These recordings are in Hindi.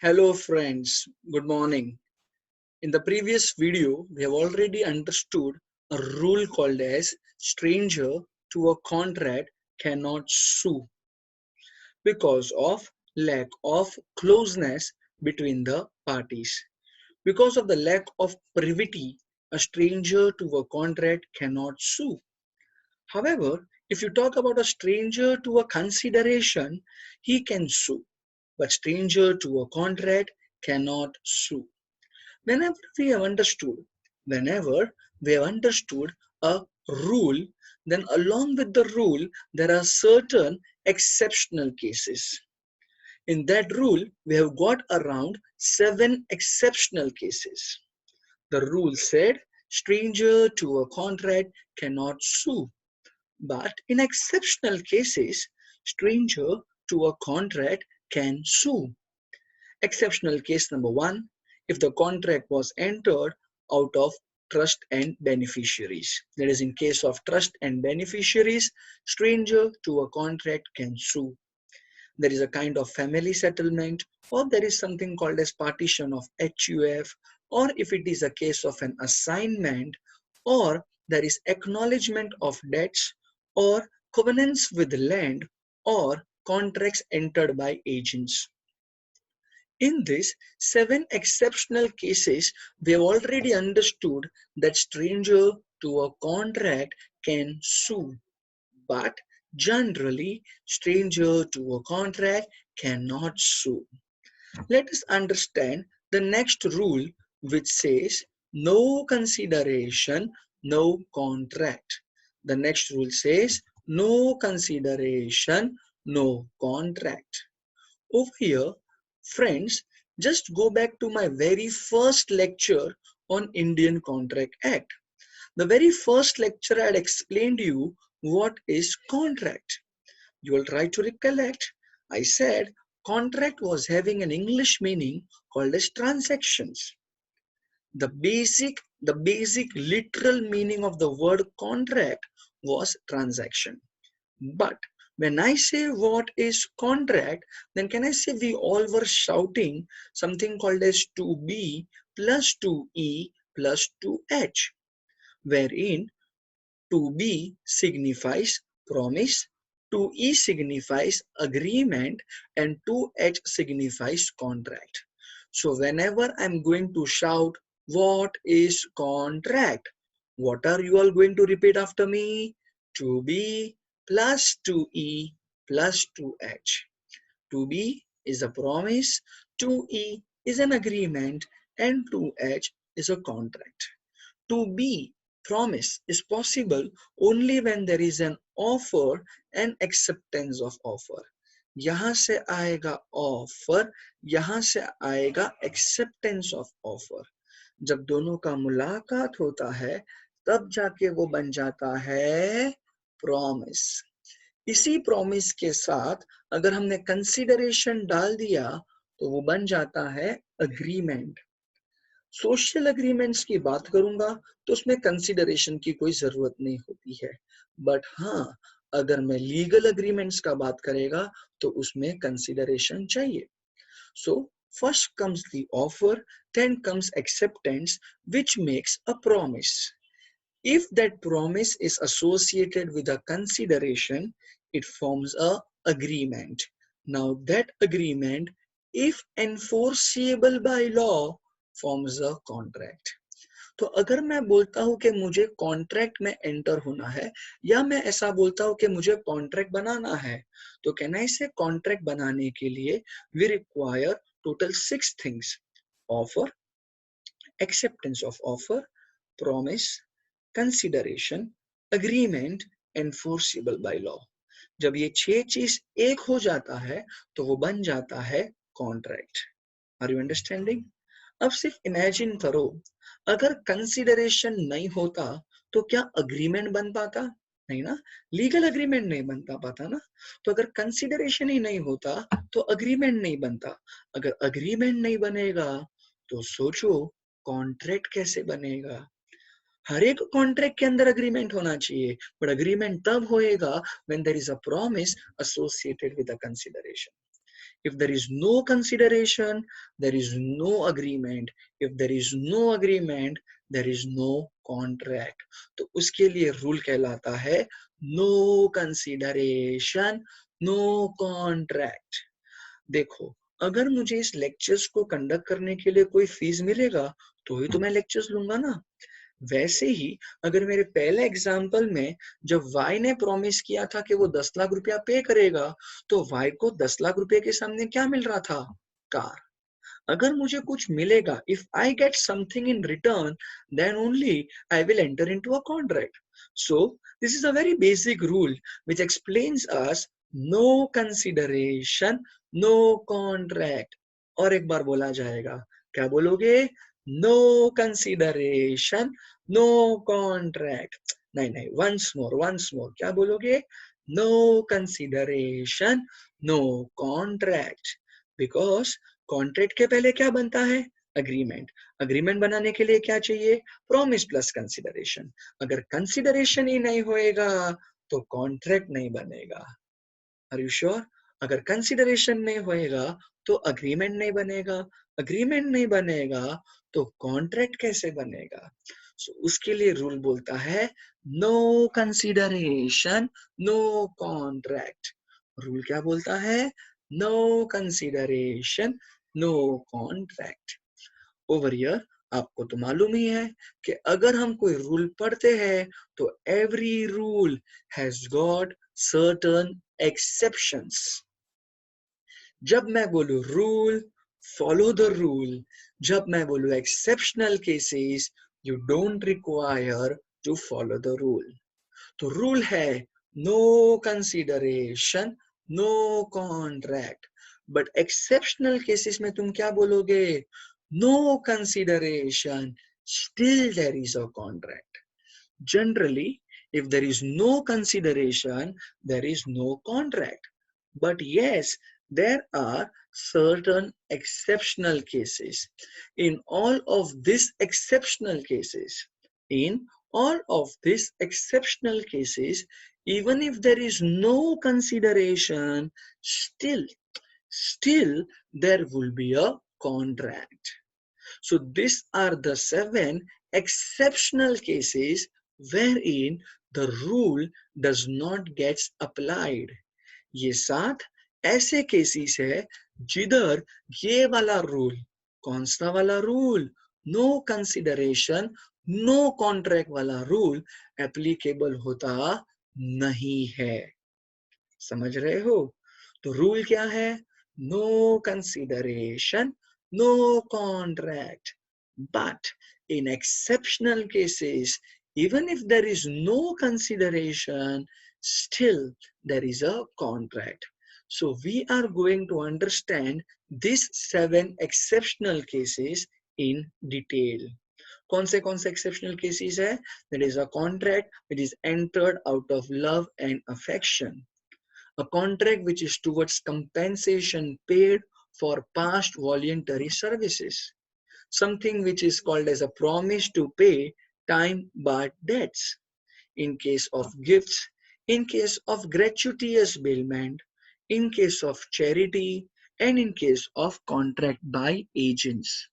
Hello friends, good morning. In the previous video, we have already understood a rule called as stranger to a contract cannot sue because of lack of closeness between the parties. Because of the lack of privity, a stranger to a contract cannot sue. However, if you talk about a stranger to a consideration, he can sue, but stranger to a contract cannot sue. Whenever we have understood, whenever we have understood a rule, then along with the rule, there are certain exceptional cases. In that rule, we have got around 7 exceptional cases. The rule said, stranger to a contract cannot sue. But in exceptional cases, stranger to a contract can sue. Exceptional case number 1, if the contract was entered out of trust and beneficiaries. That is, in case of trust and beneficiaries, stranger to a contract can sue. There is a kind of family settlement, or there is something called as partition of HUF, or if it is a case of an assignment, or there is acknowledgement of debts, or covenants with land, or contracts entered by agents. In these 7 exceptional cases, we have already understood that stranger to a contract can sue, but generally stranger to a contract cannot sue. Let us understand the next rule, which says no consideration, no contract. The next rule says no consideration, no contract. Over here, friends, just go back to my very first lecture on Indian Contract Act. The very first lecture I had explained to you what is contract. You will try to recollect. I said contract was having an English meaning called as transactions. The basic literal meaning of the word contract was transaction. But when I say what is contract, then can I say we all were shouting something called as 2B plus 2E plus 2H, wherein 2B signifies promise, 2E signifies agreement, and 2H signifies contract. So whenever I'm going to shout, what is contract? What are you all going to repeat after me? 2B plus 2E plus 2H. 2B is a promise, 2E is an agreement, and 2H is a contract. To be promise is possible only when there is an offer and acceptance of offer. यहाँ से आएगा offer, यहाँ से आएगा acceptance of offer. जब दोनों का मुलाकात होता है तब जाके वो बन जाता है promise. इसी promise के साथ अगर हमने consideration डाल दिया तो वो बन जाता है agreement. सोशल अग्रीमेंट्स की बात करूंगा तो उसमें कंसिडरेशन की कोई जरूरत नहीं होती है, बट हाँ अगर मैं लीगल अग्रीमेंट्स का बात करेगा तो उसमें कंसिडरेशन चाहिए. So first comes the offer, then comes acceptance which makes a promise. If that promise is associated with a consideration, it forms a agreement. Now that agreement, if enforceable by law, forms a contract. तो अगर मैं बोलता हूं कि मुझे कॉन्ट्रैक्ट में एंटर होना है, या मैं ऐसा बोलता हूं कि मुझे कॉन्ट्रैक्ट बनाना है, तो कैन आई से कॉन्ट्रैक्ट बनाने के लिए we require total 6 things: offer, acceptance of offer, promise, consideration, agreement, enforceable by law. जब ये 6 चीज एक हो जाता है तो वो बन जाता है कॉन्ट्रैक्ट. Are you understanding? अब सिर्फ इमेजिन करो, अगर कंसिडरेशन नहीं होता तो क्या अग्रीमेंट बन पाता? नहीं ना, लीगल अग्रीमेंट नहीं बनता पाता ना. तो अगर कंसिडरेशन ही नहीं होता तो अग्रीमेंट नहीं बनता. अगर अग्रीमेंट नहीं बनेगा तो सोचो कॉन्ट्रैक्ट कैसे बनेगा. हर एक कॉन्ट्रैक्ट के अंदर अग्रीमेंट होना चाहिए, बट अग्रीमेंट तब होएगा when there is a promise associated with a consideration. If there is no consideration, there is no agreement. If there is no agreement, there is no contract. तो उसके लिए रूल कहलाता है no consideration, no contract. देखो, अगर मुझे इस लेक्चर्स को कंडक्ट करने के लिए कोई फीस मिलेगा तो ही तो मैं लेक्चर्स लूंगा ना. वैसे ही अगर मेरे पहले एग्जाम्पल में जब Y ने प्रॉमिस किया था कि वो 10 लाख रुपया पे करेगा तो Y को 10 लाख रुपए के सामने क्या मिल रहा था? कार. अगर मुझे कुछ मिलेगा, if I get something in return, then only I will enter into a contract. So this is a very basic rule which explains us no consideration, no contract. और एक बार बोला जाएगा, क्या बोलोगे? No consideration, no contract. नहीं, once more, क्या बोलोगे? No consideration, no contract. Because contract के पहले क्या बनता है? अग्रीमेंट. अग्रीमेंट बनाने के लिए क्या चाहिए? Promise plus consideration. अगर कंसिडरेशन ही नहीं होएगा तो कॉन्ट्रैक्ट नहीं बनेगा. Are you sure? अगर कंसिडरेशन नहीं होएगा तो अग्रीमेंट नहीं बनेगा. अग्रीमेंट नहीं बनेगा तो कॉन्ट्रैक्ट कैसे बनेगा? उसके लिए रूल बोलता है no consideration, no contract. Rule क्या बोलता है? No consideration, no contract. Over here आपको तो मालूम ही है कि अगर हम कोई रूल पढ़ते हैं तो every rule has got certain exceptions. जब मैं बोलूं रूल, फॉलो द रूल. जब मैं बोलूं exceptional cases, you don't require to follow the rule. तो रूल है no consideration, no contract. But exceptional cases में तुम क्या बोलोगे? No consideration, still there is a contract. Generally if there is no consideration, there is no contract. But yes, there are certain exceptional cases. In all of these exceptional cases, in all of these exceptional cases, even if there is no consideration, still there will be a contract. So these are the 7 exceptional cases wherein the rule does not get applied. ये 7 ऐसे केसेस है जिधर ये वाला रूल, कौन सा वाला rule? No consideration, no contract वाला रूल एप्लीकेबल होता नहीं है. समझ रहे हो? तो रूल क्या है? No consideration, no contract. But in exceptional cases, even if there is no consideration, still there is a contract. So we are going to understand these 7 exceptional cases in detail. कौन से exceptional cases है? That is a contract which is entered out of love and affection. A contract which is towards compensation paid for past voluntary services. Something which is called as a promise to pay time-barred debts. In case of gifts, in case of gratuitous bailment, in case of charity, and in case of contract by agents.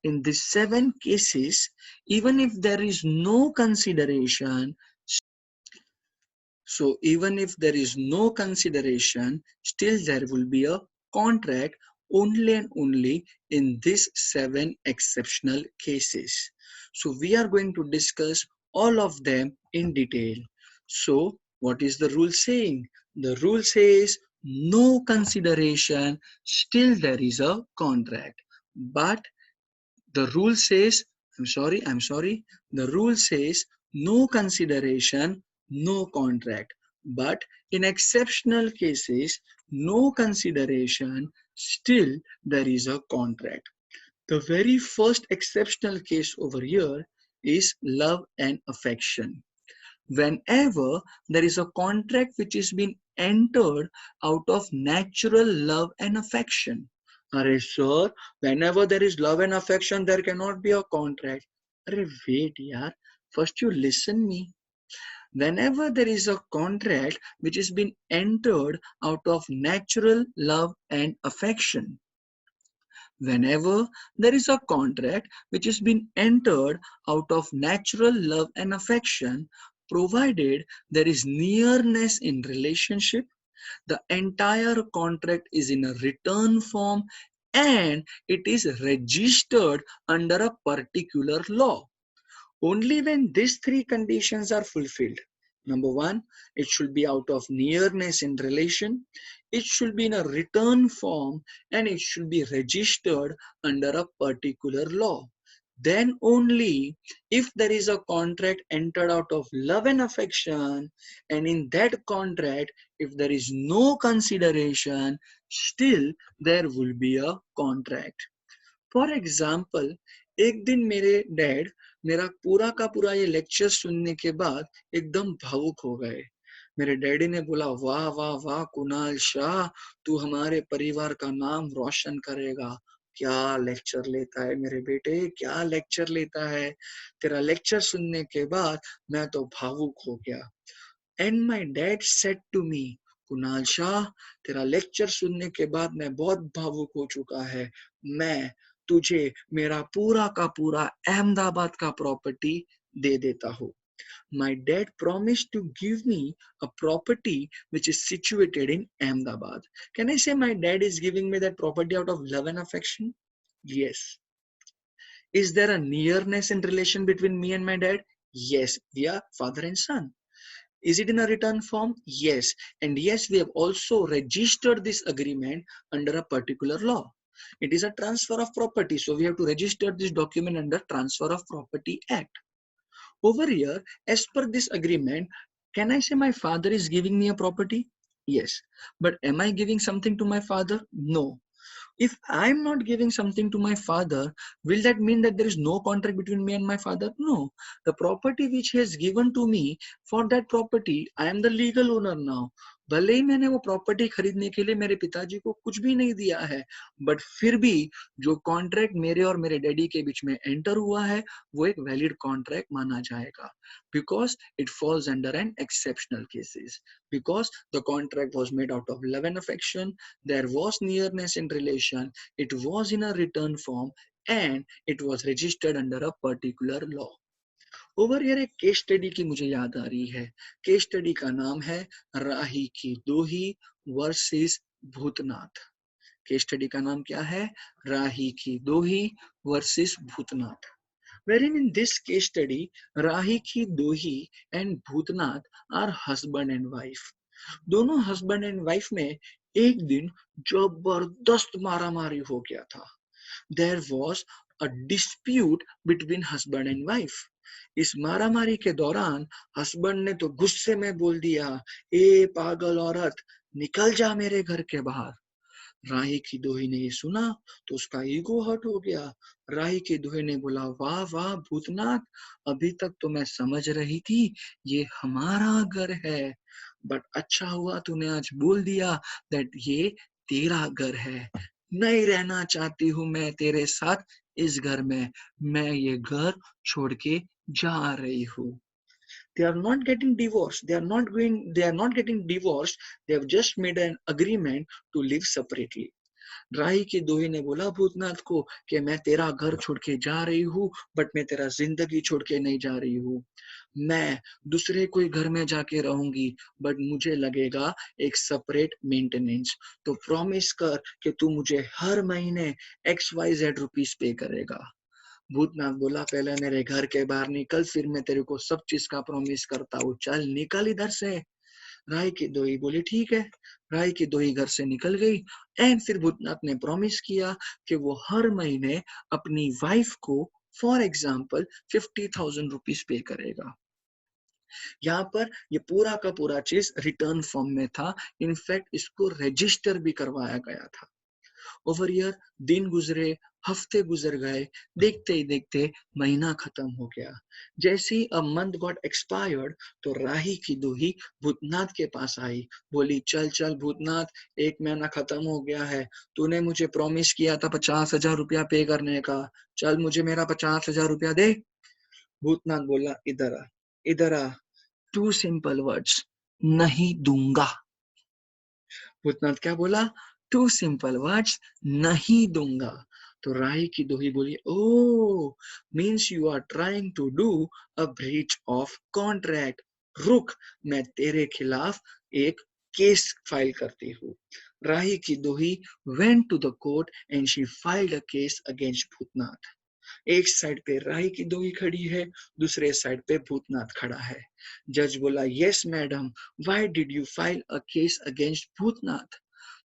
In these 7 cases, even if there is no consideration, still there will be a contract only and only in these 7 exceptional cases. So we are going to discuss all of them in detail. So what is the rule saying? The rule says no consideration, still there is a contract. But the rule says, I'm sorry, the rule says no consideration, no contract. But in exceptional cases, no consideration, still there is a contract. The very first exceptional case over here is love and affection. Whenever there is a contract which is being entered out of natural love and affection. Arey sir, whenever there is love and affection, there cannot be a contract. Arey wait yaar, first you listen me. Whenever there is a contract which has been entered out of natural love and affection, whenever there is a contract which has been entered out of natural love and affection, provided there is nearness in relationship, the entire contract is in a written form and it is registered under a particular law. Only when these three conditions are fulfilled. Number one, it should be out of nearness in relation, it should be in a written form, and it should be registered under a particular law. Then only if there is a contract entered out of love and affection, and in that contract, if there is no consideration, still there will be a contract. For example, एक दिन मेरे डैड मेरा पूरा का पूरा ये लेक्चर सुनने के बाद एकदम भावुक हो गए. मेरे डैडी ने बोला, वाह वाह वाह कुणाल शाह, तू हमारे परिवार का नाम रोशन करेगा. क्या लेक्चर लेता है मेरे बेटे, क्या लेक्चर लेता है. तेरा लेक्चर सुनने के बाद मैं तो भावुक हो गया. And my dad said to me, Kunal Shah, तेरा लेक्चर सुनने के बाद मैं बहुत भावुक हो चुका है. मैं तुझे मेरा पूरा का पूरा अहमदाबाद का प्रॉपर्टी दे देता हूँ. My dad promised to give me a property which is situated in Ahmedabad. Can I say my dad is giving me that property out of love and affection? Yes. Is there a nearness in relation between me and my dad? Yes, we are father and son. Is it in a written form? Yes. And yes, we have also registered this agreement under a particular law. It is a transfer of property. So we have to register this document under Transfer of Property Act. Over here, as per this agreement, can I say my father is giving me a property? Yes. But am I giving something to my father? No. If I'm not giving something to my father, will that mean that there is no contract between me and my father? No. The property which he has given to me, for that property, I am the legal owner now. भले ही मैंने वो प्रॉपर्टी खरीदने के लिए मेरे पिताजी को कुछ भी नहीं दिया है, बट फिर भी जो कॉन्ट्रैक्ट मेरे और मेरे डैडी के बीच में एंटर हुआ है वो एक वैलिड कॉन्ट्रैक्ट माना जाएगा, because it falls under an exceptional cases, because the contract was made out of love and affection, there was nearness in relation, it was in a written form, and it was registered under a particular law. Over here एक केस स्टडी की मुझे याद आ रही है. केस स्टडी का नाम है राही की Dohi versus Bhootnath. Case study का नाम क्या है? राही की Dohi versus Bhootnath. Wherein in this case study, Rahi ki Dohi and Bhutnath are husband and wife. दोनों हस्बैंड एंड वाइफ में एक दिन जबरदस्त मारामारी हो गया था. There was a dispute between husband and wife. इस मारामारी के दौरान हस्बैंड ने तो गुस्से में बोल दिया, ए पागल औरत, निकल जा मेरे घर के बाहर. राही की दोही ने ये सुना तो उसका ईगो हर्ट हो गया. राही की दोही ने बोला, वाह वाह भूतनाथ, अभी तक तो मैं समझ रही थी ये हमारा घर है, बट अच्छा हुआ तूने आज बोल दिया दैट ये तेरा घर है. नहीं रहना चाहती हूँ मैं तेरे साथ इस घर में, मैं ये घर छोड़ के जा रही हूँ. They are not getting divorced, they are not getting divorced, they have just made an agreement to live separately. राही की दोही ने बोला भूतनाथ को कि मैं तेरा घर छोड़ के जा रही हूँ, बट मैं तेरा जिंदगी छोड़ के नहीं जा रही हूँ. मैं दूसरे कोई घर में जाके रहूंगी, बट मुझे लगेगा एक सेपरेट मेंटेनेंस. तो प्रॉमिस कर कि तू मुझे हर महीने XYZ रुपीस पे करेगा. भूतनाथ बोला, पहले मेरे घर के बाहर निकल, फिर मैं तेरे को सब चीज का प्रॉमिस करता हूँ, चल निकल इधर से. राय की दोही बोली ठीक है. राय की दोही घर से निकल गई एंड फिर भूतनाथ ने प्रॉमिस किया कि वो हर महीने अपनी वाइफ को फॉर एग्जाम्पल 50,000 रुपीस पे करेगा. यहाँ पर ये पूरा का पूरा चीज रिटर्न फॉर्म में था. इनफैक्ट इसको रजिस्टर भी करवाया गया था. ओवर ईयर दिन गुजरे, हफ्ते गुजर गए, देखते ही देखते महीना खत्म हो गया. जैसे ही अ मंथ गॉट एक्सपायर्ड तो राही की दोही भूतनाथ के पास आई. बोली, चल चल भूतनाथ, एक महीना खत्म हो गया है, तूने मुझे प्रॉमिस किया था 50,000 रुपया पे करने का, चल मुझे मेरा 50,000 रुपया दे. भूतनाथ बोला, इधर आ, इधर आ, 2 simple words, नहीं दूंगा. भूतनाथ क्या बोला? 2 simple words, नहीं दूंगा. तो राही की दोही बोली, oh means you are trying to do a breach of contract. रुक, मैं तेरे खिलाफ एक केस फाइल करती हूँ. राही की दोही went to the court and she filed a case against Bhootnath. एक साइड पे राही की दोही खड़ी है, दूसरे साइड पे भूतनाथ खड़ा है. जज बोला, yes madam, why did you file a case against Bhootnath?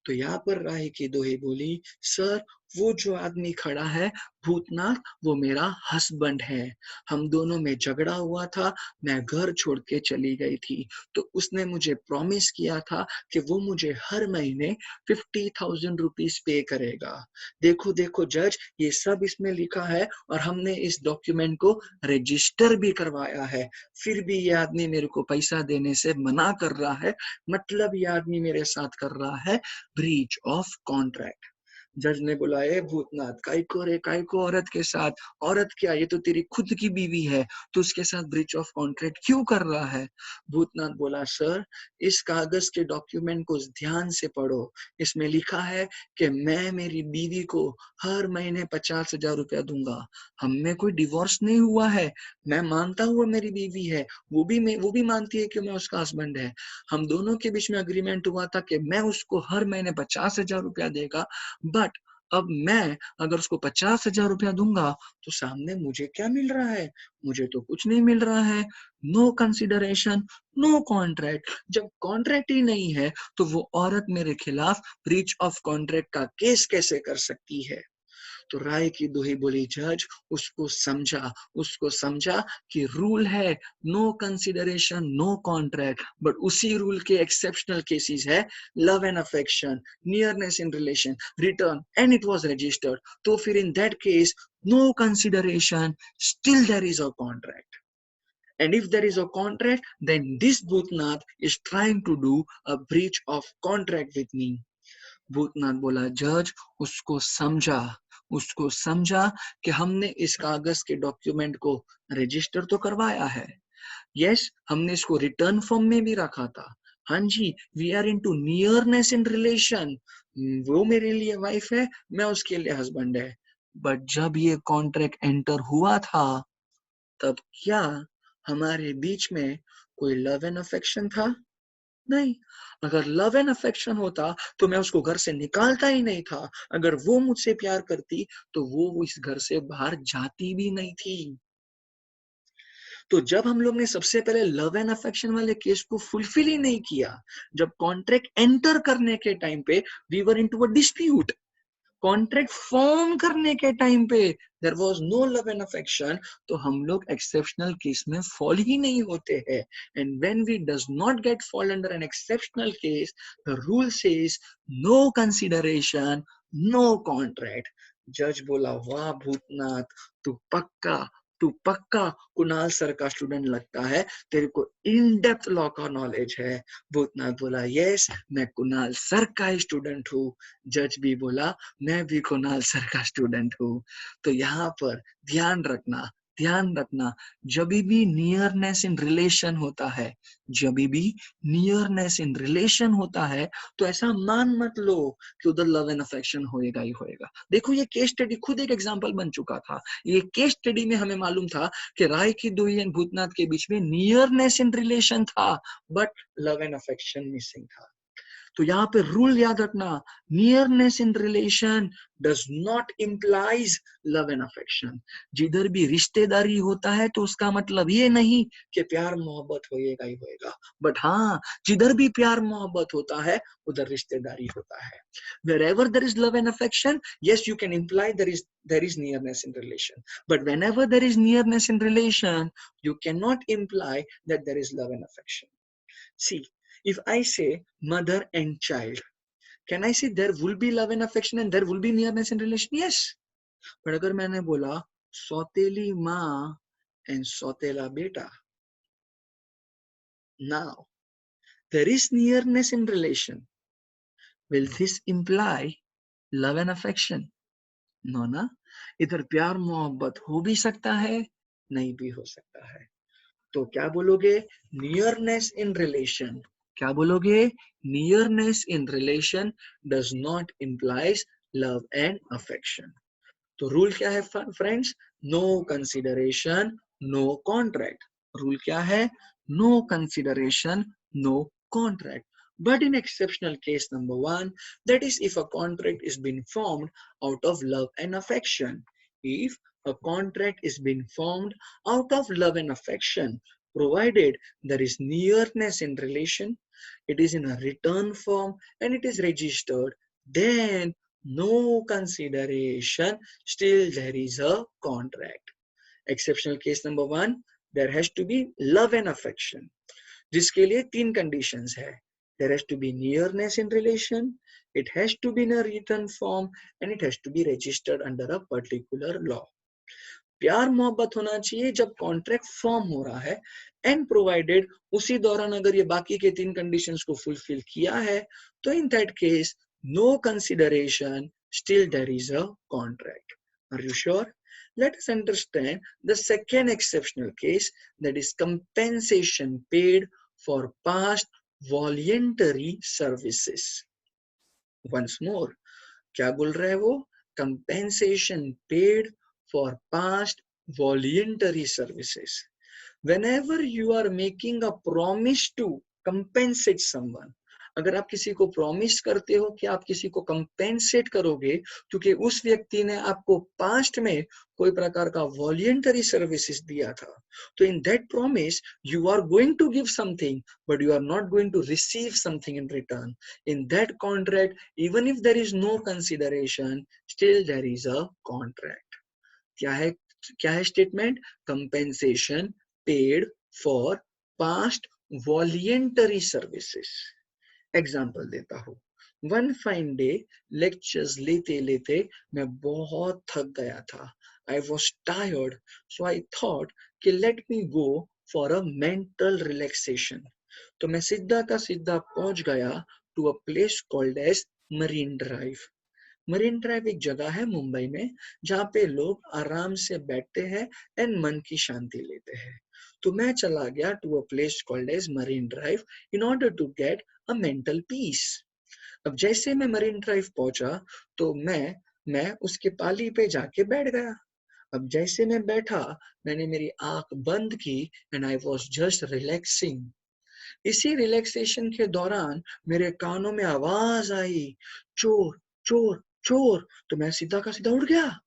तो यहाँ पर राही की दोही बोली, सर वो जो आदमी खड़ा है भूतनाथ, वो मेरा हस्बैंड है. हम दोनों में झगड़ा हुआ था, मैं घर छोड़ के चली गई थी, तो उसने मुझे प्रॉमिस किया था कि वो मुझे हर महीने 50,000 रुपीस पे करेगा. देखो देखो जज, ये सब इसमें लिखा है और हमने इस डॉक्यूमेंट को रजिस्टर भी करवाया है. फिर भी ये आदमी मेरे को पैसा देने से मना कर रहा है. मतलब ये आदमी मेरे साथ कर रहा है ब्रीच ऑफ कॉन्ट्रैक्ट. जज ने बोला, ए भूतनाथ, काय को औरत के साथ? औरत क्या, ये तो तेरी खुद की बीवी है, तो उसके साथ ब्रीच ऑफ कॉन्ट्रैक्ट क्यों कर रहा है? भूतनाथ बोला, सर इस कागज के डॉक्यूमेंट को ध्यान से पढ़ो. इसमें लिखा है कि मैं मेरी बीवी को हर महीने 50,000 रुपया दूंगा. हम में कोई डिवोर्स नहीं हुआ है. मैं मानता हूँ मेरी बीवी है, वो भी मानती है कि मैं उसका हस्बैंड है. हम दोनों के बीच में अग्रीमेंट हुआ था कि मैं उसको हर महीने 50,000 रुपया देगा. बट अब मैं अगर उसको 50,000 रुपया दूंगा तो सामने मुझे क्या मिल रहा है? मुझे तो कुछ नहीं मिल रहा है. No consideration, no contract. जब कॉन्ट्रैक्ट ही नहीं है तो वो औरत मेरे खिलाफ ब्रीच ऑफ कॉन्ट्रैक्ट का केस कैसे कर सकती है? तो राय की दोही बोली, जज उसको समझा कि रूल है no consideration no contract, but उसी रूल के एक्सेप्शनल केसेस है love and affection, nearness in relation, return and it was registered. तो फिर in that case no consideration, still there is a contract. And if there is a contract, then this Bhutnath is trying to do a breach of contract with me. Bhootnath बोला, जज उसको समझा कि हमने इस कागज के डॉक्यूमेंट को रजिस्टर तो करवाया है. यस, हमने इसको रिटर्न फॉर्म में भी रखा था. हाँ जी, we are into nearness in relation. वो मेरे लिए वाइफ है, मैं उसके लिए हस्बैंड है. बट जब ये कॉन्ट्रैक्ट एंटर हुआ था, तब क्या हमारे बीच में कोई लव एंड अफेक्शन था? नहीं. अगर लव एंड अफेक्शन होता तो मैं उसको घर से निकालता ही नहीं था. अगर वो मुझसे प्यार करती तो वो इस घर से बाहर जाती भी नहीं थी. तो जब हम लोग ने सबसे पहले लव एंड अफेक्शन वाले केस को फुलफिल ही नहीं किया, जब कॉन्ट्रैक्ट एंटर करने के टाइम पे we were into a dispute, contract form करने के टाइम पे there was no love and affection, तो हम लोग एक्सेप्शनल केस में फॉल ही नहीं होते हैं. And when we does not get fall under an exceptional case, the rule says no consideration, no contract. जज बोला, वाह भूतनाथ, तू पक्का तू पक्का कुणाल सर का स्टूडेंट लगता है, तेरे को इन डेप्थ लॉ का नॉलेज है. भूतनाथ बोला, यस, मैं कुणाल सर का स्टूडेंट हूँ. जज भी बोला, मैं भी कुणाल सर का स्टूडेंट हूँ. तो यहाँ पर ध्यान रखना, जब भी नियरनेस इन रिलेशन होता है, जब भी नियरनेस इन रिलेशन होता है, तो ऐसा मान मत लो कि उधर लव एंड अफेक्शन होएगा ही होएगा. देखो, ये केस स्टडी खुद एक एग्जांपल बन चुका था. ये केस स्टडी में हमें मालूम था कि राय की दोही एंड भूतनाथ के बीच में नियरनेस इन रिलेशन था, but love and affection missing था. तो यहाँ पे रूल याद रखना, nearness in relation does not implies love and affection. जिधर भी रिश्तेदारी होता है तो उसका मतलब ये नहीं कि प्यार मोहब्बत होएगा ही होएगा, बट हाँ, जिधर भी प्यार मोहब्बत होता है उधर रिश्तेदारी होता है. wherever there is love and affection, yes, you can imply there is nearness in relation, but whenever there is nearness in relation, you cannot imply that there is love and affection. See, if I say mother and child, can I say there will be love and affection and there will be nearness in relation? Yes. But अगर मैंने बोला सौतेली माँ and सौतेला बेटा, now there is nearness in relation. Will this imply love and affection? No ना. इधर प्यार मोहब्बत हो भी सकता है, नहीं भी हो सकता है. तो क्या बोलोगे? Nearness in relation. क्या बोलोगे? Nearness in relation does not implies love and affection. तो रूल क्या है friends? No consideration, no contract. Rule क्या है? No consideration, no contract. But in exceptional case number one, that is if a contract is being formed out of love and affection. If a contract is being formed out of love and affection, provided there is nearness in relation, it is in a written form and it is registered, then no consideration, still there is a contract. Exceptional case number one, there has to be love and affection, जिसके लिए तीन कंडीशंस है. There has to be nearness in relation, it has to be in a written form and it has to be registered under a particular law. प्यार मोहब्बत होना चाहिए जब कॉन्ट्रैक्ट फॉर्म हो रहा है एंड प्रोवाइडेड उसी दौरान अगर ये बाकी के तीन कंडीशंस को फुलफिल किया है तो in that case no consideration, still there is a contract. Are you sure? Let us understand the second exceptional case, that is compensation paid for past voluntary services. Once more, क्या बोल रहा है वो? Compensation paid for past voluntary services. Whenever you are making a promise to compensate someone, अगर आप किसी को प्रॉमिस करते हो कि आप किसी को कंपेंसेट करोगे क्योंकि उस व्यक्ति ने आपको पास्ट में कोई प्रकार का वॉलंटरी सर्विसेज दिया था, तो in that promise you are going to give something but you are not going to receive something in return. In that contract even if there is no consideration, still there is a contract. क्या है statement? Compensation paid for past voluntary services. Example देता हूँ. वन फाइन डे लेक्चर्स लेते लेते मैं बहुत थक गया था. I was tired, so I thought कि let me go for a mental relaxation. तो मैं सीधा का सीधा पहुंच गया to a place called as Marine Drive. Marine Drive एक जगह है मुंबई में जहाँ पे लोग आराम से बैठते हैं एंड मन की शांति लेते हैं. तो मैं चला गया to a place called as Marine Drive in order to get a mental peace. अब जैसे मैं मरीन ड्राइव पहुंचा तो मैं उसके पाली पे जाके बैठ गया. अब जैसे मैं बैठा मैंने मेरी आंख बंद की and I was just relaxing. इसी रिलैक्सेशन के दौरान मेरे कानों में आवाज आई, चोर चोर चोर. तो मैं सीधा का सीधा उठ गया.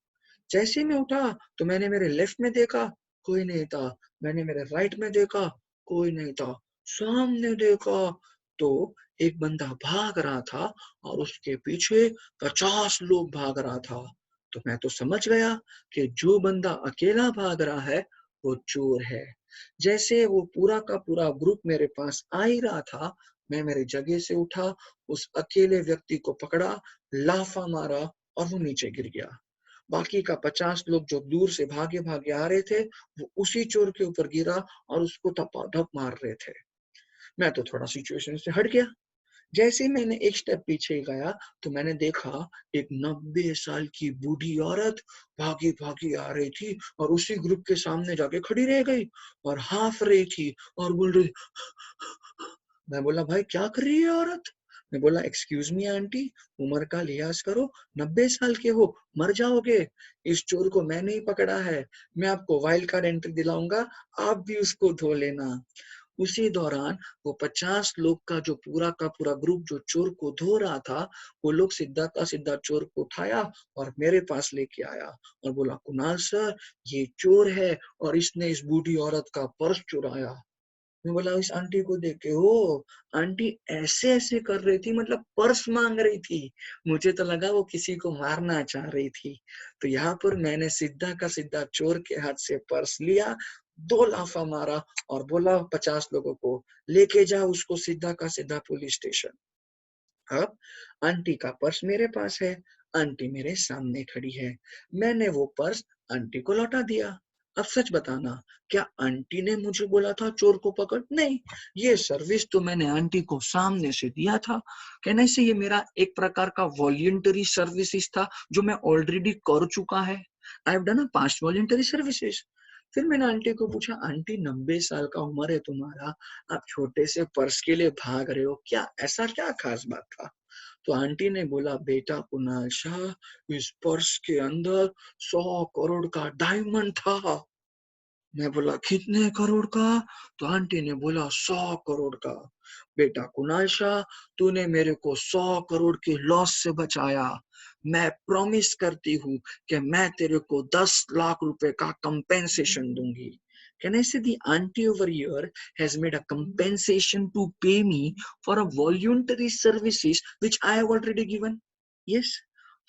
जैसे मैं उठा तो मैंने मेरे लेफ्ट में देखा, कोई नहीं था. मैंने मेरे राइट में देखा, कोई नहीं था. सामने देखा तो एक बंदा भाग रहा था और उसके पीछे 50 लोग भाग रहा था. तो मैं तो समझ गया कि जो बंदा अकेला भाग रहा है वो चोर है. जैसे वो पूरा का पूरा ग्रुप मेरे पास आ ही रहा था, मैं मेरे जगह से उठा, उस अकेले व्यक्ति को पकड़ा, लाफा मारा और वो नीचे गिर गया. बाकी का 50 लोग जो दूर से भागे भागे आ रहे थे वो उसी चोर के ऊपर गिरा और उसको धपाधप मार रहे थे. मैं तो थोड़ा सिचुएशन से हट गया. जैसे ही मैंने एक स्टेप पीछे गया तो मैंने देखा एक 90 साल की बूढ़ी औरत भागी भागी आ रही थी और उसी ग्रुप के सामने जाके खड़ी रह गई और हाफ रही थी और बोल रही. मैं बोला भाई क्या कर रही है औरत? मैं बोला एक्सक्यूज मी आंटी, उम्र का लिहाज करो, 90 साल के हो, मर जाओगे. इस चोर को मैंने ही पकड़ा है, मैं आपको वाइल्ड कार्ड एंट्री दिलाऊंगा, आप भी उसको धो लेना. उसी दौरान वो 50 लोग का पूरा ग्रुप जो चोर को धो रहा था, वो लोग सीधा का सीधा चोर को उठाया और मेरे पास लेके आया और बोला कुणाल सर ये चोर है और इसने इस बूढ़ी औरत का पर्स चुराया. मैं बोला इस आंटी को देख के, हो आंटी ऐसे ऐसे कर रही थी, मतलब पर्स मांग रही थी. मुझे तो लगा वो किसी को मारना चाह रही थी. तो यहाँ पर मैंने सीधा का सीधा चोर के हाथ से पर्स लिया, 2 लाफा मारा और बोला 50 लोगों को लेके जाओ उसको सीधा का सीधा पुलिस स्टेशन. अब आंटी का पर्स मेरे पास है, आंटी मेरे सामने खड़ी है, मैंने वो पर्स आंटी को लौटा दिया. अब सच बताना, क्या आंटी ने मुझे बोला था चोर को पकड़? नहीं, ये सर्विस तो मैंने आंटी को सामने से दिया था. कहने से ये मेरा एक प्रकार का वॉलंटरी सर्विसेज था जो मैं ऑलरेडी कर चुका है. I have done a past voluntary services. फिर मैंने आंटी को पूछा, आंटी 90 साल का उम्र है तुम्हारा, आप छोटे से पर्स के लिए भाग रहे हो, क्या ऐसा क्या खास बात था? तो आंटी ने बोला, बेटा कुणाल शाह, इस पर्स के अंदर 100 करोड़ का डायमंड था। मैं बोला, कितने करोड़ का? तो आंटी ने बोला, 100 करोड़ का। बेटा कुणाल शाह, तूने मेरे को 100 करोड़ के लॉस से बचाया। मैं प्रॉमिस करती हूँ कि मैं तेरे को 10 लाख रुपए का कंपेंसेशन दूंगी। Can I say the auntie over here has made a compensation to pay me for a voluntary services which I have already given? Yes.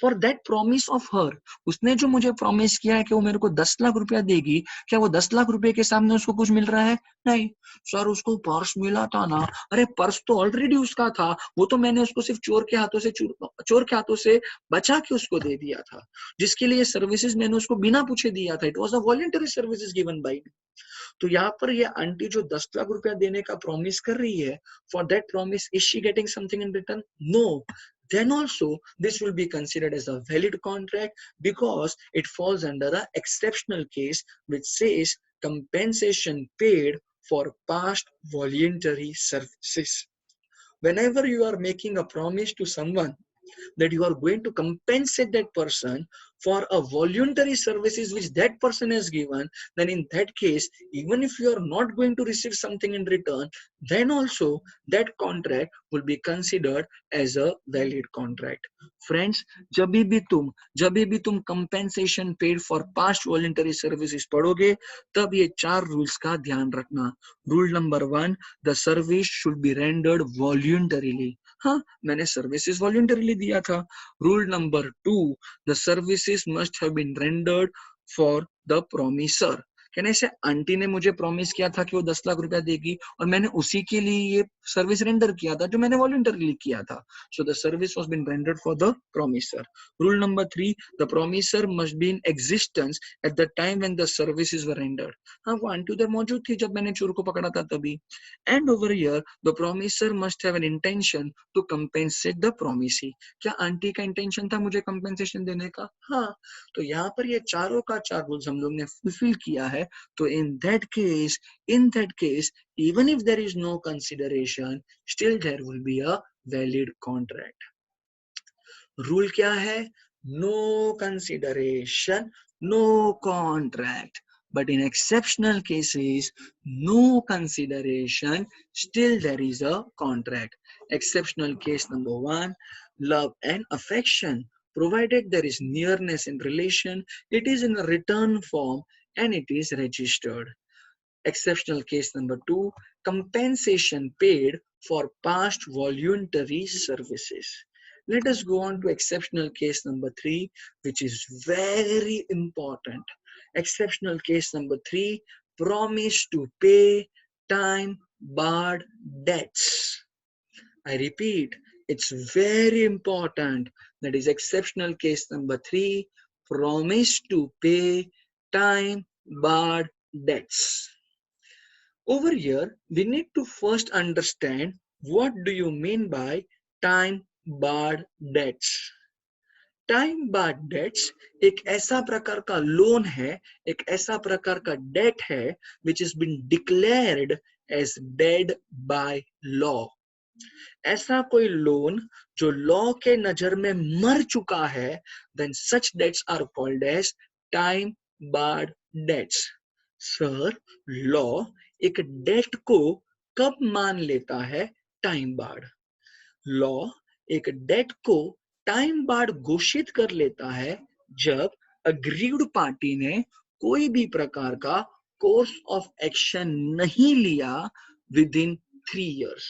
For that promise of her, उसने जो मुझे प्रॉमिस किया है कि वो मेरे को 10 लाख रुपया देगी, क्या वो 10 लाख रुपए के सामने उसको कुछ मिल रहा है? नहीं सर, उसको पर्स मिला था ना। अरे पर्स तो ऑलरेडी उसका था, वो तो मैंने उसको सिर्फ चोर के हाथों से बचा के उसको दे दिया था, जिसके लिए सर्विसेज मैंने उसको बिना पूछे दिया था। It was a voluntary services given by me. तो यहाँ पर ये आंटी जो 10 लाख रुपया देने का प्रॉमिस कर रही है, for that promise is she getting something in return? No. Then also this will be considered as a valid contract because it falls under a exceptional case which says compensation paid for past voluntary services. Whenever you are making a promise to someone that you are going to compensate that person for a voluntary services which that person has given, then in that case, even if you are not going to receive something in return, then also that contract will be considered as a valid contract. Friends, जब भी तुम compensation paid for past voluntary services पढ़ोगे, तब ये 4 rules का ध्यान रखना. Rule number 1, the service should be rendered voluntarily. हाँ, मैंने सर्विसेज वॉलंटरीली दिया था. Rule number 2, the services must have been rendered for the promisor. कहने से आंटी ने मुझे प्रॉमिस किया था कि वो 10 लाख रुपया देगी और मैंने उसी के लिए ये सर्विस रेंडर किया था जो मैंने वॉलंटरीली किया था. So the service was been rendered for the promisor. Rule number 3, the promisor must be in existence at the time when the services were rendered. हाँ, वो आंटी उधर मौजूद थी जब मैंने चोर को पकड़ा था तभी. And over here the promisor must have an intention to compensate the promisee. क्या आंटी का इंटेंशन था मुझे कंपेंसेशन देने का? हाँ. तो यहाँ पर ये चारों का 4 रूल्स हम लोग ने फुलफिल किया है. तो in that case even if there is no consideration, still there will be a valid contract. Rule क्या है? No consideration, no contract. But in exceptional cases, no consideration, still there is a contract. Exceptional case number 1, love and affection. Provided there is nearness in relation, it is in a written form and it is registered. Exceptional case number 2, compensation paid for past voluntary services. Let us go on to exceptional case number 3, which is very important. Exceptional case number 3, promise to pay time barred debts. I repeat, it's very important. That is exceptional case number 3, promise to pay time barred debts. Over here, we need to first understand what do you mean by time barred debts. Time barred debts एक ऐसा प्रकार का लोन है, एक ऐसा प्रकार का डेट है which is been declared as dead by law. ऐसा कोई लोन जो लॉ के नजर में मर चुका है, then such debts are called as time barred debts. Sir, law एक डेट को कब मान लेता है टाइम बार्ड? लॉ एक डेट को टाइम बार्ड घोषित कर लेता है जब अग्रीड पार्टी ने कोई भी प्रकार का कोर्स ऑफ एक्शन नहीं लिया विद इन 3 years.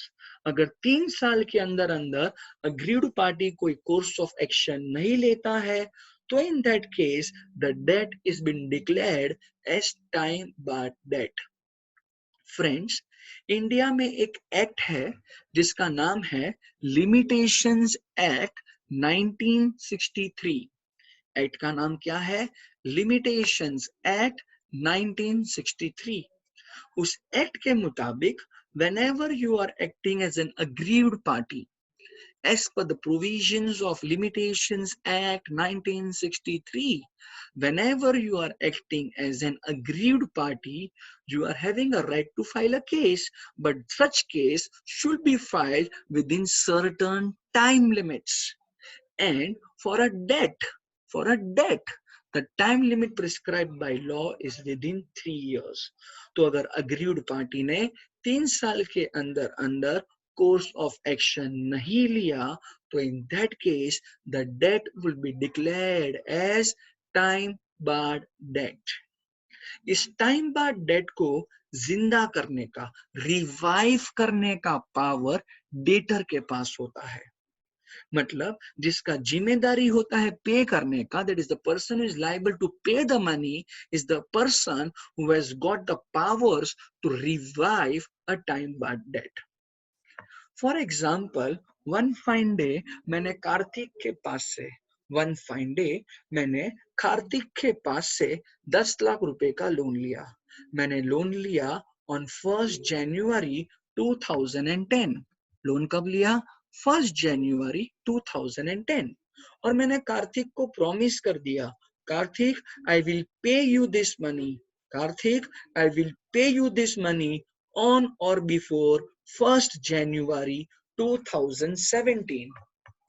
अगर 3 साल के अंदर अंदर अग्रीड पार्टी कोई कोर्स ऑफ एक्शन नहीं लेता है, तो in that case the debt is been declared as time barred debt. Friends, India में एक एक्ट है जिसका नाम है लिमिटेशंस एक्ट 1963. एक्ट का नाम क्या है? Limitations act 1963. उस एक्ट के मुताबिक whenever you are acting as an aggrieved party, as per the provisions of Limitations Act 1963, whenever you are acting as an aggrieved party, you are having a right to file a case, but such case should be filed within certain time limits. And for a debt, the time limit prescribed by law is within 3 years. तो अगर aggrieved party ने 3 साल के अंदर अंदर course of action नहीं लिया, तो in that case the debt will be declared as time barred debt. इस टाइम बार्ड डेट को जिंदा करने का, रिवाइव करने का पावर डेटर के पास होता है. मतलब जिसका जिम्मेदारी होता है पे करने का, that is the person is liable to pay the money, is the person who has got the powers to revive a time barred debt. For example, one fine day मैंने कार्तिक के पास से वन फाइन डे मैंने कार्तिक के पास से 10 लाख रुपए का लोन लिया. मैंने लोन लिया ऑन 1 जनवरी 2010. लोन कब लिया? 1 जनवरी 2010. और मैंने कार्तिक को प्रॉमिस कर दिया, Kartik I will pay you this money, Kartik I will pay you this money on or before 1st January 2017.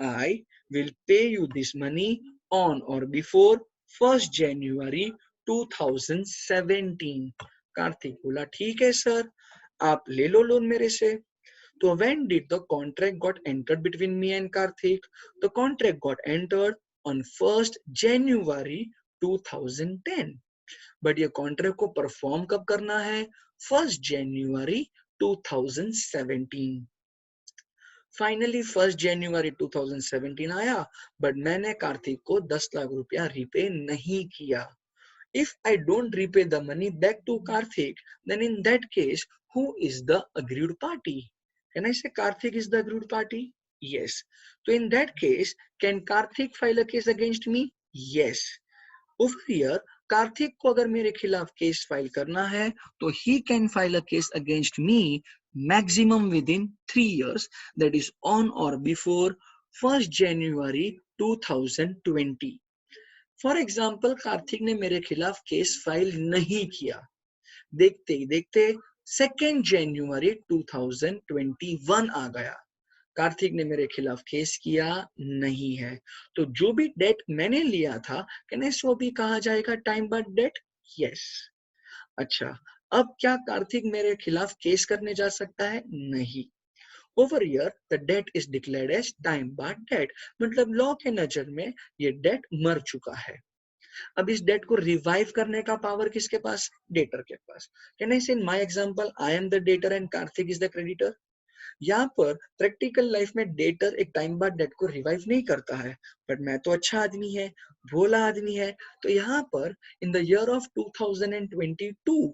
I will pay you this money on or before 1st January 2017. Kartik बोला ठीक है सर, आप ले लो लोन मेरे से. तो when did the contract got entered between me and Karthik? The contract got entered on 1st January 2010. But ये कॉन्ट्रैक्ट को परफॉर्म कब करना है? 1 जनवरी 2017. फाइनली 1 जनवरी 2017 आया, बट मैंने कार्तिक को 10 लाख रुपया रिपे नहीं किया. If I don't repay the money back to Karthik, then in that case, who is the aggrieved party? Can I say Karthik is the aggrieved party? Yes. So in that case, can Karthik file a case against me? Yes. Over here, Kartik को अगर मेरे खिलाफ केस फाइल करना है तो he can file a case against me maximum within 3 years, that is on or before 1 January 2020. For example, Kartik ने मेरे खिलाफ केस फाइल नहीं किया. देखते ही देखते 2 जनवरी 2021 आ गया. कार्तिक ने मेरे खिलाफ केस किया नहीं है, तो जो भी डेट मैंने लिया था, कैन वो भी कहा जाएगा टाइम बार्ड डेट? यस. अच्छा, अब क्या कार्तिक मेरे खिलाफ केस करने जा सकता है? नहीं. Over here the debt is declared as time barred debt. मतलब लॉ के नजर में ये डेट मर चुका है. अब इस डेट को रिवाइव करने का पावर किसके पास? डेटर के पास. कैन आई से in my example, I am the debtor and Kartik is the creditor. यहाँ पर प्रैक्टिकल लाइफ में डेटर एक टाइम बाद डेट को रिवाइव नहीं करता है, बट मैं तो अच्छा आदमी है, भोला आदमी है, तो यहाँ पर इन द ईयर ऑफ 2022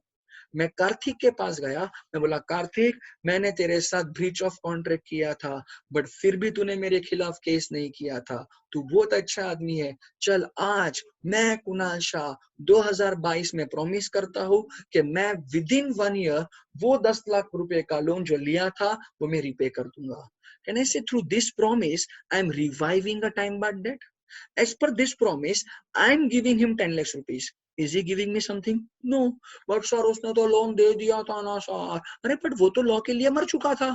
मैं कार्तिक के पास गया. मैं बोला, कार्तिक मैंने तेरे साथ ब्रीच ऑफ कॉन्ट्रैक्ट किया था, बट फिर भी तूने मेरे खिलाफ केस नहीं किया था. तू बहुत अच्छा आदमी है. चल आज मैं कुणाल शाह 2022 में प्रॉमिस करता हूँ कि मैं विद इन 1 year वो 10 लाख रुपए का लोन जो लिया था वो मैं रिपे कर दूंगा. Can I say through this promise I am reviving a time bound debt? As per this promise, I am giving him 10 lakhs rupees. Is he giving me something? No. But sir, उसने तो लोन दे दिया था ना सर. अरे but वो तो लॉ के लिए मर चुका था,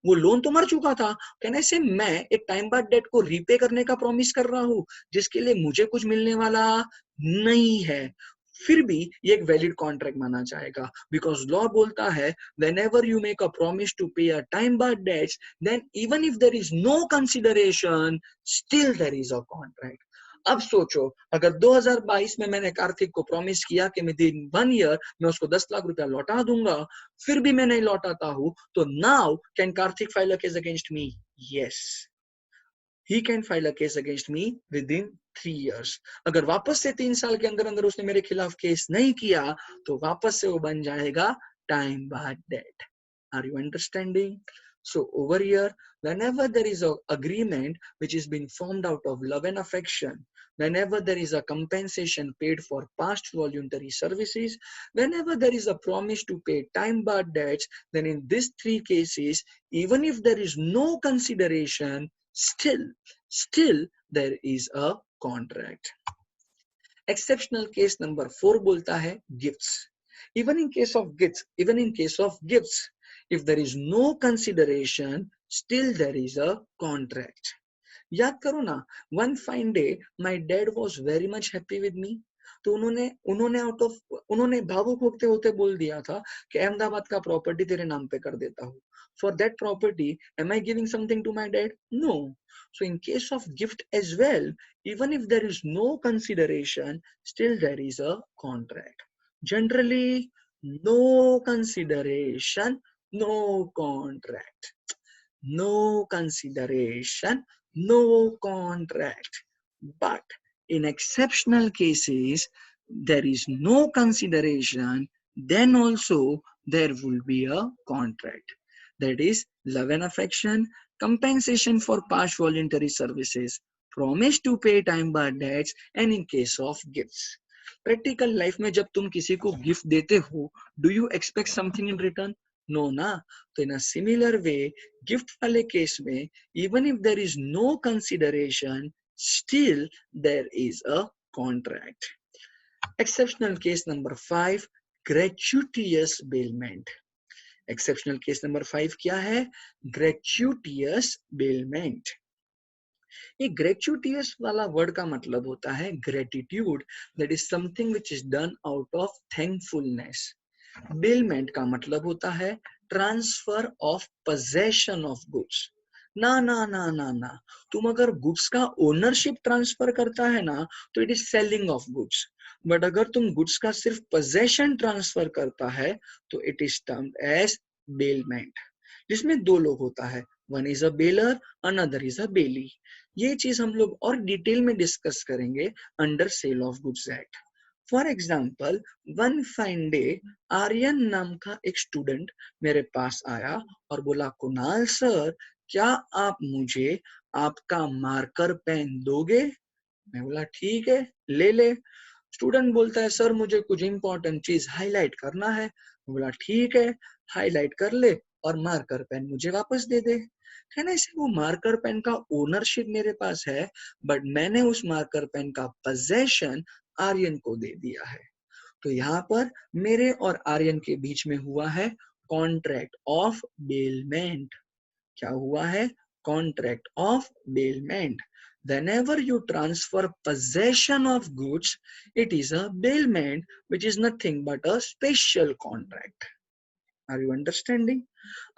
वो लोन तो मर चुका था. कहने से मैं एक टाइम बाद डेट को रीपे करने का प्रॉमिस कर रहा हूँ जिसके लिए मुझे कुछ मिलने वाला नहीं है, फिर भी ये एक वैलिड कॉन्ट्रैक्ट माना जाएगा. बिकॉज लॉ बोलता है whenever you make a promise to pay a time barred debts, then even if there is no consideration, still there is a contract. अब सोचो, अगर 2022 में मैंने कार्तिक को प्रॉमिस किया कि मैं दिन 1 year मैं उसको 10 लाख रुपया लौटा दूंगा, फिर भी मैं नहीं लौटाता हूँ, तो now can Kartik file a case against me? Yes, he can file a case against me within 3 years. अगर वापस से 3 साल के अंदर अंदर उसने मेरे खिलाफ केस नहीं किया तो वापस से वो बन जाएगा time barred debt. Are you understanding? So over here, whenever there is an agreement which is being formed out of love and affection, whenever there is a compensation paid for past voluntary services, whenever there is a promise to pay time barred debts, then in these 3 cases, even if there is no consideration, still there is a contract. Exceptional case number 4 बोलता है gifts. Even in case of gifts, if there is no consideration, still there is a contract. याद करो ना, one fine day my dad was very much happy with me. तो उन्होंने भावुक होते होते बोल दिया था कि अहमदाबाद का प्रॉपर्टी तेरे नाम पे कर देता हूँ. For that property, am I giving something to my dad? No. So in case of gift as well, even if there is no consideration, still there is a contract. Generally, no consideration, no contract. No consideration, no contract. But in exceptional cases, there is no consideration, then also there will be a contract. That is love and affection, compensation for past voluntary services, promise to pay time-barred debts, and in case of gifts. Practical life में जब तुम किसी को gift देते हो, do you expect something in return? No ना. तो in a similar way, gift वाले case में, even if there is no consideration, still there is a contract. Exceptional case number 5, gratuitous bailment. Exceptional case number 5 क्या है? Gratuitous bailment. ये gratuitous वाला वर्ड का मतलब होता है gratitude, that is something which is done out of thankfulness. Bailment का मतलब होता है transfer of possession of goods. ना ना ना ना ना, तुम अगर गुड्स का ओनरशिप ट्रांसफर करता है ना तो it is selling of goods. But अगर तुम गुड्स का सिर्फ पोजेशन ट्रांसफर करता है तो it is termed as bailment, जिसमें 2 लोग होता है. One is a bailor, another is a bailee. ये चीज हम लोग और डिटेल में डिस्कस करेंगे under sale of goods act. For example, one fine day Aryan नाम का एक स्टूडेंट मेरे पास आया और बोला, कुणाल सर, क्या आप मुझे आपका मार्कर पेन दोगे? मैं बोला ठीक है, ले ले. स्टूडेंट बोलता है, सर मुझे कुछ इंपॉर्टेंट चीज हाईलाइट करना है. मैं बोला ठीक है, हाईलाइट कर ले और मार्कर पेन मुझे वापस दे दे. कहने से वो मार्कर पेन का ओनरशिप मेरे पास है, बट मैंने उस मार्कर पेन का पोजेशन आर्यन को दे दिया है. तो यहाँ पर मेरे और आर्यन के बीच में हुआ है कॉन्ट्रैक्ट ऑफ बेलमेंट. क्या हुआ है? Contract of bailment. Whenever you transfer possession of goods, it is a bailment, which is nothing but a special contract. Are you understanding?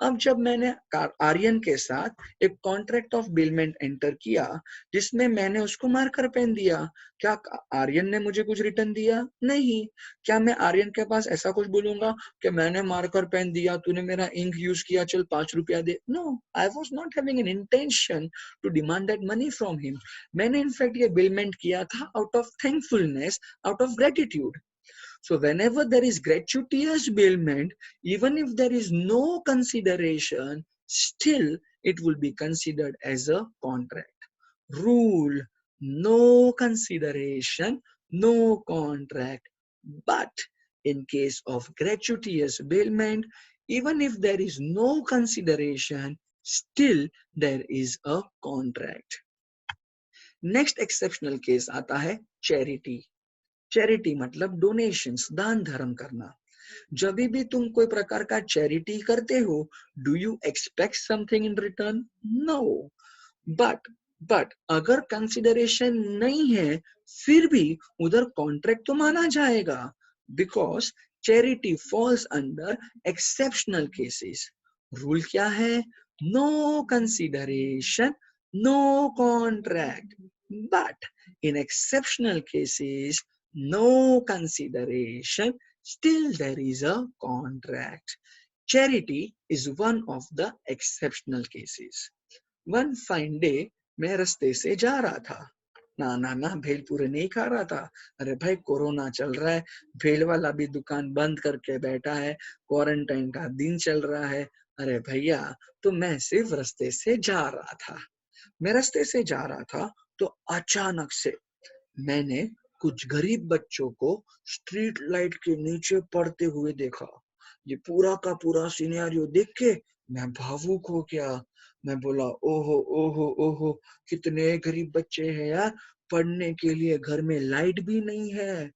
अब जब मैंने आर्यन के साथ एक कॉन्ट्रैक्ट ऑफ बेलमेंट एंटर किया जिसमें मैंने उसको मार्कर पेन दिया, क्या आर्यन ने मुझे कुछ रिटर्न दिया? नहीं. क्या मैं आर्यन के पास ऐसा कुछ बोलूंगा कि मैंने मार्कर पेन दिया, तूने मेरा इंक यूज किया, चल 5 रुपया दे? No, I was not having an intention to demand that money from him. मैंने इनफैक्ट ये बेलमेंट किया था out of thankfulness, out of gratitude. So whenever there is gratuitous bailment, even if there is no consideration, still it will be considered as a contract. Rule: no consideration, no contract. But in case of gratuitous bailment, even if there is no consideration, still there is a contract. Next exceptional case आता है charity. चैरिटी मतलब डोनेशंस, दान धर्म करना. जब भी तुम कोई प्रकार का चैरिटी करते हो, do you expect something in return? No. But अगर कंसिडरेशन नहीं है फिर भी उधर कॉन्ट्रैक्ट तो माना जाएगा, because charity falls under exceptional cases. Rule क्या है? No consideration, no contract. But in exceptional cases, no consideration, still there is a contract. Charity is one of the exceptional cases. One fine day मैं रास्ते से जा रहा था. ना भेल पूरे नहीं खा रहा था. अरे भाई, कोरोना चल रहा है, भेल वाला भी दुकान बंद करके बैठा है, क्वारंटाइन का दिन चल रहा है. अरे भैया, तो मैं सिर्फ रास्ते से जा रहा था. मैं रास्ते से जा रहा था तो अचानक से मैंने कुछ गरीब बच्चों को स्ट्रीट लाइट के नीचे पढ़ते हुए देखा. ये पूरा का पूरा सिनेरियो देख के मैं भावुक हो गया. मैं बोला ओहो ओहो ओहो, कितने गरीब बच्चे हैं यार, पढ़ने के लिए घर में लाइट भी नहीं है।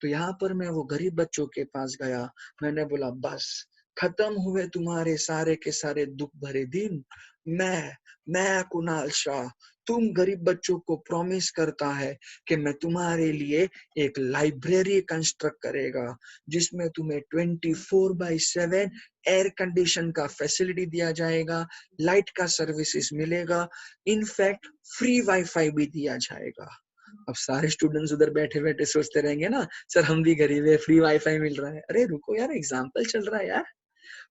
तो यहाँ पर मैं वो गरीब बच्चों के पास गया, मैंने बोला बस खत्म हुए तुम्हारे सारे के सारे दुख भरे दिन। मैं कुणाल शाह, तुम गरीब बच्चों को प्रॉमिस करता है कि मैं तुम्हारे लिए एक लाइब्रेरी कंस्ट्रक्ट करेगा, जिसमें तुम्हें 24/7 एयर कंडीशन का फैसिलिटी दिया जाएगा, लाइट का सर्विसेज मिलेगा, इनफैक्ट फ्री वाईफाई भी दिया जाएगा। अब सारे स्टूडेंट्स उधर बैठे बैठे सोचते रहेंगे ना, सर हम भी गरीब है, फ्री वाईफाई मिल रहा है। अरे रुको यार, एग्जाम्पल चल रहा है यार।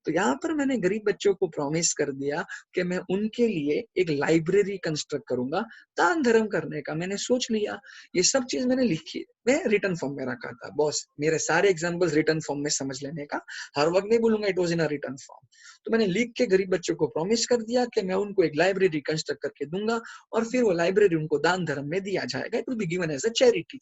तो यहाँ पर मैंने गरीब बच्चों को प्रॉमिस कर दिया कि मैं उनके लिए एक लाइब्रेरी कंस्ट्रक्ट करूंगा, दान धर्म करने का मैंने सोच लिया। ये सब चीज मैंने लिखी, मैं रिटर्न फॉर्म में रखा था। बॉस मेरे सारे एग्जांपल्स रिटर्न फॉर्म में समझ लेने का, हर वक्त नहीं बोलूंगा it was in a return form. तो मैंने लिख के गरीब बच्चों को प्रॉमिस कर दिया कि मैं उनको एक लाइब्रेरी कंस्ट्रक्ट करके दूंगा और फिर वो लाइब्रेरी उनको दान धर्म में दिया जाएगा, it will be given as a charity.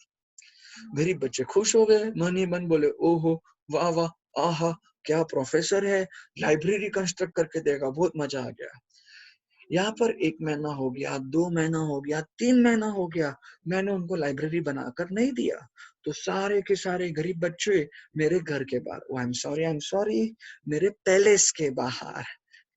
गरीब बच्चे खुश हो गए, मन ही मन बोले ओहो वाह वाह, आहा क्या प्रोफेसर है, लाइब्रेरी कंस्ट्रक्ट करके देगा, बहुत मजा आ गया। यहाँ पर 1 महीना हो गया, 2 महीना हो गया, 3 महीना हो गया, मैंने उनको लाइब्रेरी बनाकर नहीं दिया। तो सारे के सारे गरीब बच्चे मेरे घर के बाहर, आई एम सॉरी, मेरे पैलेस के बाहर,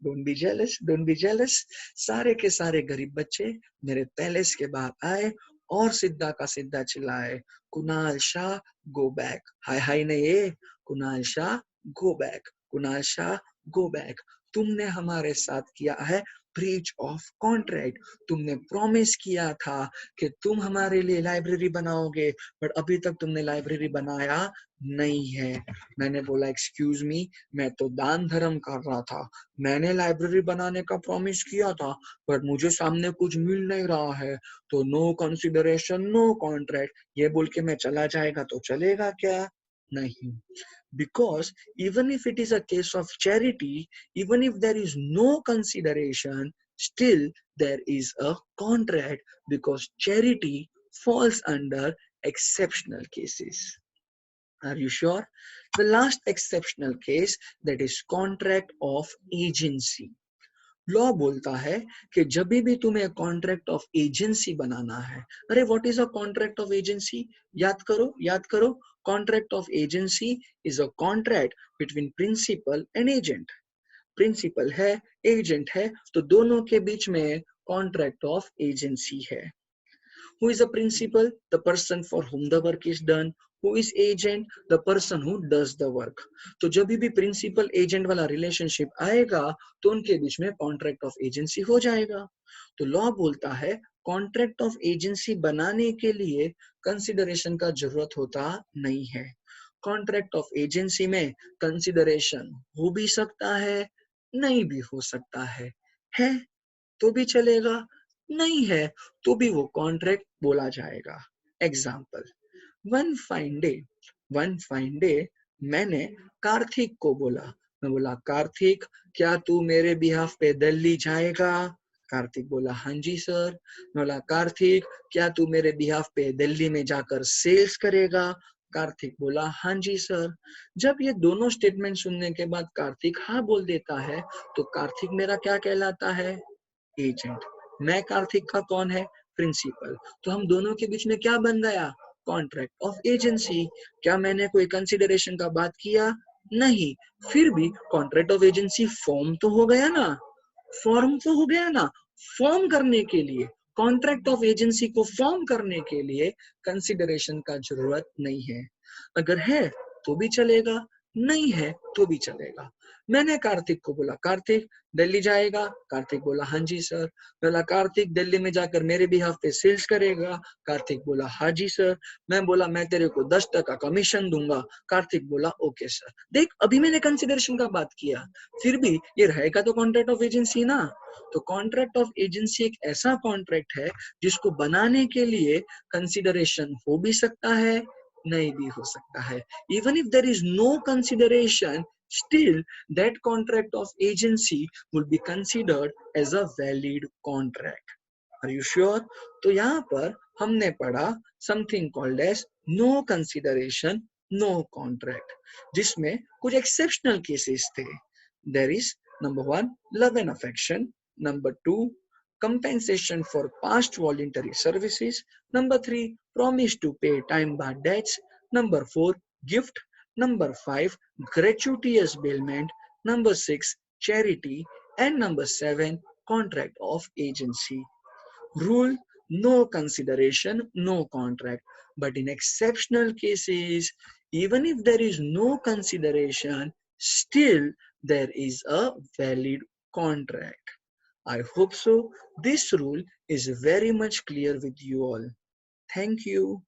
don't be jealous, don't be jealous, सारे के सारे गरीब बच्चे मेरे पैलेस के बाहर आए और सीधा का सीधा चिल्लाए, कुणाल शाह गो बैक। हाय हाय नहीं, Kunal Shah go back, Kunal Shah go back. तुमने हमारे साथ किया है ब्रीच ऑफ कॉन्ट्रैक्ट, तुमने प्रॉमिस किया था कि तुम हमारे लिए लाइब्रेरी बनाओगे, बट अभी तक तुमने लाइब्रेरी बनाया नहीं है। मैंने बोला एक्सक्यूज मी, मैं तो दान धर्म कर रहा था, मैंने लाइब्रेरी बनाने का प्रॉमिस किया था, बट मुझे सामने कुछ मिल नहीं रहा है, तो नो कंसिडरेशन नो कॉन्ट्रैक्ट, ये बोल के मैं चला जाएगा तो चलेगा क्या? नहीं, because even if it is a case of charity, even if there is no consideration, still there is a contract, because charity falls under exceptional cases. Are you sure? The last exceptional case, that is contract of agency. Law बोलता है कि जब भी तुम्हें कॉन्ट्रैक्ट ऑफ एजेंसी बनाना है, अरे what is a contract of agency? याद करो, याद करो, contract of agency is a contract between principal and agent. Principal है, एजेंट है, तो दोनों के बीच में कॉन्ट्रैक्ट ऑफ एजेंसी है। Who is a principal? The person for whom the work is done. Who is agent? The person who does the work. तो जब भी प्रिंसिपल एजेंट वाला रिलेशनशिप आएगा तो उनके बीच में कॉन्ट्रैक्ट ऑफ एजेंसी हो जाएगा। तो लॉ बोलता है कॉन्ट्रैक्ट ऑफ एजेंसी बनाने के लिए कंसिडरेशन का जरूरत होता नहीं है। कॉन्ट्रैक्ट ऑफ एजेंसी में कंसिडरेशन हो भी सकता है, नहीं भी हो सकता है तो भी चलेगा, नहीं है तो भी वो कॉन्ट्रैक्ट बोला जाएगा। Example, one fine day, one fine day मैंने कार्तिक को बोला, मैं बोला कार्तिक क्या तू मेरे बिहाफ पे दिल्ली जाएगा? कार्तिक बोला हाँ जी सर। मैं बोला कार्तिक क्या तू मेरे बिहाफ पे दिल्ली में जाकर सेल्स करेगा? कार्तिक बोला हाँ जी सर। जब ये दोनों स्टेटमेंट सुनने के बाद कार्तिक हाँ बोल देता है तो कार्तिक मेरा क्या कहलाता है? एजेंट। मैं कार्तिक का कौन है? प्रिंसिपल। तो हम दोनों के बीच में क्या बन गया? Contract of agency. क्या मैंने कोई कंसिडरेशन का बात किया? नहीं, फिर भी कॉन्ट्रैक्ट ऑफ एजेंसी फॉर्म तो हो गया ना, फॉर्म तो हो गया ना। फॉर्म करने के लिए, कॉन्ट्रैक्ट ऑफ एजेंसी को फॉर्म करने के लिए कंसिडरेशन का जरूरत नहीं है। अगर है तो भी चलेगा, नहीं है तो भी चलेगा। मैंने कार्तिक को बोला कार्तिक दिल्ली जाएगा? कार्तिक बोला हाँ जी सर। बोला कार्तिक दिल्ली में जाकर मेरे बिहाफ पे सेल्स करेगा? कार्तिक बोला हाँ जी सर। मैं बोला मैं तेरे को 10% कमीशन दूंगा? कार्तिक बोला ओके सर। देख अभी मैंने कंसिडरेशन का बात किया, फिर भी ये रहेगा तो कॉन्ट्रैक्ट ऑफ एजेंसी ना। तो कॉन्ट्रैक्ट ऑफ एजेंसी एक ऐसा कॉन्ट्रैक्ट है जिसको बनाने के लिए कंसिडरेशन हो भी सकता है, नहीं भी हो सकता है। Even if there is no consideration, still that contract of agency will be considered as a valid contract. Are you sure? तो यहाँ पर हमने पढ़ा something called as no consideration no contract, जिसमें कुछ exceptional cases थे। There is number 1 love and affection, Number 2, compensation for past voluntary services. Number 3, promise to pay time-barred debts. Number 4, gift. Number 5, gratuitous bailment. Number 6, charity. And number 7, contract of agency. Rule: no consideration, no contract. But in exceptional cases, even if there is no consideration, still there is a valid contract. I hope so. This rule is very much clear with you all. Thank you.